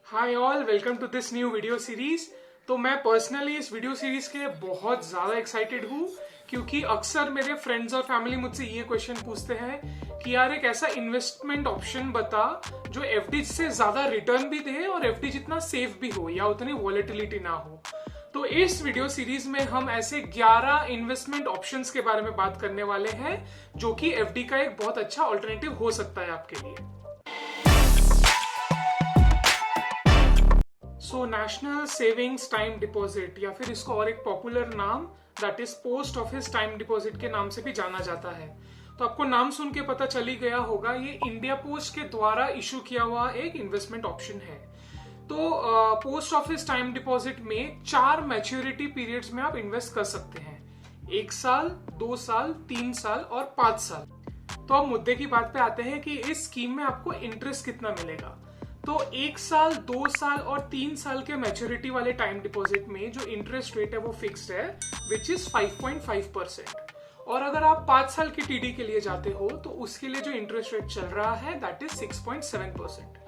Hi all, welcome to this new video series. तो मैं personally इस वीडियो सीरीज के लिए बहुत ज्यादा एक्साइटेड हूँ क्योंकि अक्सर मेरे फ्रेंड्स और फैमिली मुझसे ये क्वेश्चन पूछते हैं कि यार एक ऐसा इन्वेस्टमेंट ऑप्शन बता जो एफडी से ज्यादा रिटर्न भी दे और एफडी जितना सेफ भी हो या उतनी वॉलेटिलिटी ना हो। तो इस वीडियो सीरीज में हम ऐसे 11 इन्वेस्टमेंट ऑप्शंस के बारे में बात करने वाले हैं जो कि एफडी का एक बहुत अच्छा ऑल्टरनेटिव हो सकता है आपके लिए। So national savings time deposit या फिर इसको और एक पॉपुलर नाम that is post office time deposit के नाम से भी जाना जाता है। तो आपको नाम सुन के पता चल ही गया होगा, ये इंडिया पोस्ट के द्वारा इशू किया हुआ एक इन्वेस्टमेंट ऑप्शन है। तो पोस्ट ऑफिस टाइम डिपॉजिट में 4 मैच्योरिटी पीरियड्स में आप इन्वेस्ट कर सकते हैं, 1 साल, 2 साल, 3 साल और 5 साल। तो अब मुद्दे की बात पे आते हैं कि इस स्कीम में आपको इंटरेस्ट कितना मिलेगा। तो 1 साल, 2 साल और 3 साल के मैच्योरिटी वाले टाइम डिपॉजिट में जो इंटरेस्ट रेट है वो फिक्स्ड है, विच इज 5.5%। और अगर आप 5 साल की टीडी के लिए जाते हो तो उसके लिए जो इंटरेस्ट रेट चल रहा है दैट इज 6.7%।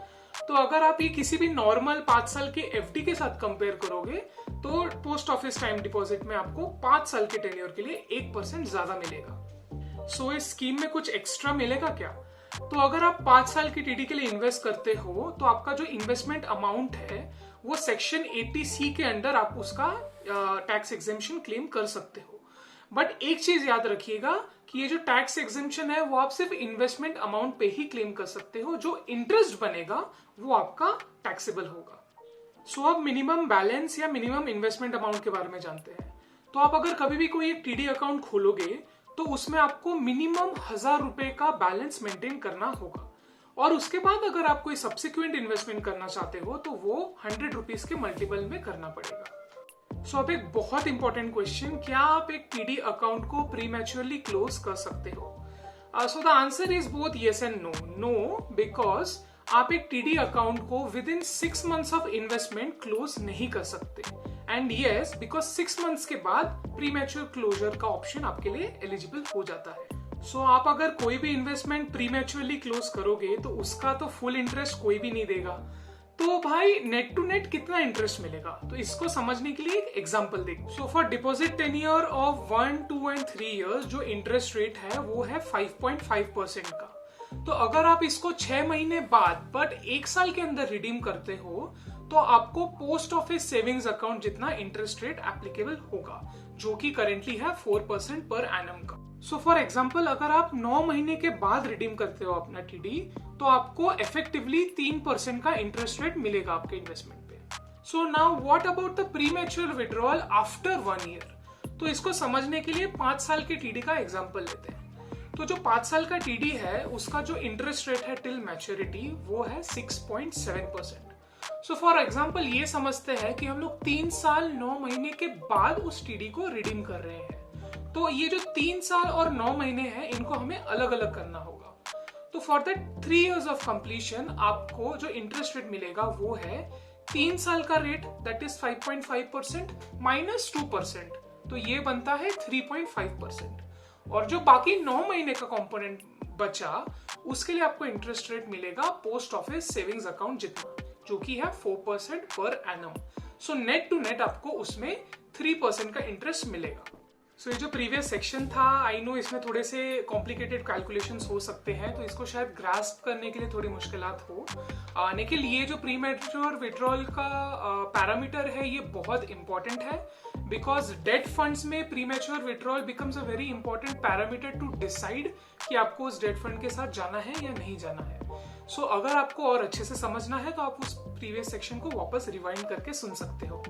तो अगर आप ये किसी भी नॉर्मल 5 साल के एफडी के साथ कंपेयर करोगे तो पोस्ट ऑफिस टाइम डिपॉजिट में आपको 5 साल के टेन्योर के लिए 1% ज्यादा मिलेगा। सो इस स्कीम में कुछ एक्स्ट्रा मिलेगा क्या? तो अगर आप 5 साल की टीडी के लिए इन्वेस्ट करते हो तो आपका जो इन्वेस्टमेंट अमाउंट है वो सेक्शन 80C के अंडर आप उसका टैक्स एग्जेम्पशन क्लेम कर सकते हो। बट एक चीज याद रखिएगा कि ये जो टैक्स एग्जेम्पशन है वो आप सिर्फ इन्वेस्टमेंट अमाउंट पे ही क्लेम कर सकते हो, जो इंटरेस्ट बनेगा वो आपका टैक्सेबल होगा। सो अब मिनिमम बैलेंस या मिनिमम इन्वेस्टमेंट अमाउंट के बारे में जानते हैं। तो आप अगर कभी भी कोई एक टीडी अकाउंट खोलोगे तो उसमें आपको मिनिमम 1000 रुपए का बैलेंस मेंटेन करना होगा, और उसके बाद अगर आप कोई सब्सिक्वेंट इन्वेस्टमेंट करना चाहते हो तो वो 100 रुपीज के मल्टीपल में करना पड़ेगा। सो अब एक बहुत इंपॉर्टेंट क्वेश्चन, क्या आप एक टीडी अकाउंट को प्रीमैच्योरली क्लोज कर सकते हो? So the answer is both yes and no. No because आप एक टीडी अकाउंट को within 6 months of investment close नहीं कर सकते, एंड यस बिकॉज 6 मंथ्स के बाद प्रीमैच्योर क्लोजर का ऑप्शन आपके लिए एलिजिबल हो जाता है। सो आप अगर कोई भी इन्वेस्टमेंट प्रीमैच्योरली क्लोज करोगे तो उसका तो फुल इंटरेस्ट कोई भी नहीं देगा। तो भाई नेट टू नेट कितना इंटरेस्ट मिलेगा, तो इसको समझने के लिए एक एग्जांपल देखो। So for deposit tenure of 1, 2 and 3 years जो इंटरेस्ट रेट है वो है 5.5% का। तो अगर आप इसको 6 महीने बाद बट 1 साल के अंदर रिडीम करते हो तो आपको पोस्ट ऑफिस सेविंग्स अकाउंट जितना इंटरेस्ट रेट एप्लीकेबल होगा, जो कि करेंटली है 4% पर एनम का। सो फॉर एग्जांपल अगर आप 9 महीने के बाद रिडीम करते हो अपना टीडी तो आपको इफेक्टिवली 3% का इंटरेस्ट रेट मिलेगा आपके इन्वेस्टमेंट पे। So now what about the premature withdrawal after 1 year? तो इसको समझने के लिए 5 साल की टीडी का एग्जाम्पल लेते हैं। तो जो 5 साल का टीडी है उसका जो इंटरेस्ट रेट है टिल मैच्योरिटी वो है 6.7%। सो फॉर एग्जाम्पल ये समझते हैं कि हम लोग 3 साल 9 महीने के बाद उस टीडी को रिडीम कर रहे हैं, तो ये जो 3 साल और 9 महीने हैं इनको हमें अलग अलग करना होगा। तो for that 3 years of completion आपको जो इंटरेस्ट रेट मिलेगा वो है 3 साल का रेट दैट इज 5.5% माइनस 2%, तो ये बनता है 3.5%। और जो बाकी 9 महीने का कंपोनेंट बचा उसके लिए आपको इंटरेस्ट रेट मिलेगा पोस्ट ऑफिस सेविंग्स अकाउंट जितना, जो कि है 4% पर annum. So net to net आपको उसमें 3% का इंटरेस्ट मिलेगा। सो ये जो प्रीवियस सेक्शन था, आई नो इसमें थोड़े से कॉम्प्लिकेटेड कैलकुलेशंस हो सकते हैं, तो इसको शायद ग्रास्प करने के लिए थोड़ी मुश्किलात हो, लेकिन ये जो प्रीमैच्योर विड्रॉल का पैरामीटर है ये बहुत इंपॉर्टेंट है, बिकॉज डेट फंड्स में premature withdrawal becomes a very important parameter to decide कि आपको उस डेट फंड के साथ जाना है या नहीं जाना है। सो अगर आपको और अच्छे से समझना है तो आप उस प्रीवियस सेक्शन को वापस रिवाइंड करके सुन सकते हो।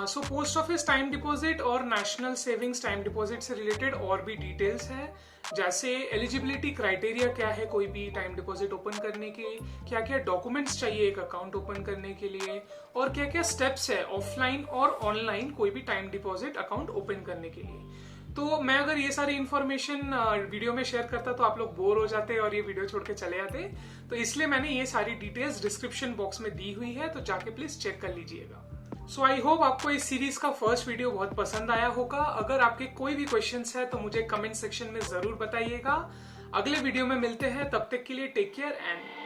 So post office time deposit और नेशनल सेविंग्स टाइम डिपॉजिट से रिलेटेड और भी डिटेल्स हैं, जैसे एलिजिबिलिटी क्राइटेरिया क्या है कोई भी टाइम डिपॉजिट ओपन करने के, क्या क्या डॉक्यूमेंट्स चाहिए एक अकाउंट ओपन करने के लिए, और क्या क्या स्टेप्स है ऑफलाइन और ऑनलाइन कोई भी टाइम डिपॉजिट अकाउंट ओपन करने के लिए। तो मैं अगर ये सारी इन्फॉर्मेशन वीडियो में शेयर करता तो आप लोग बोर हो जाते और ये वीडियो छोड़ के चले जाते, तो इसलिए मैंने ये सारी डिटेल्स डिस्क्रिप्शन बॉक्स में दी हुई है, तो जाके प्लीज चेक कर लीजिएगा। सो आई होप आपको इस सीरीज का फर्स्ट वीडियो बहुत पसंद आया होगा। अगर आपके कोई भी क्वेश्चंस है तो मुझे कमेंट सेक्शन में जरूर बताइएगा। अगले वीडियो में मिलते हैं, तब तक के लिए टेक केयर एंड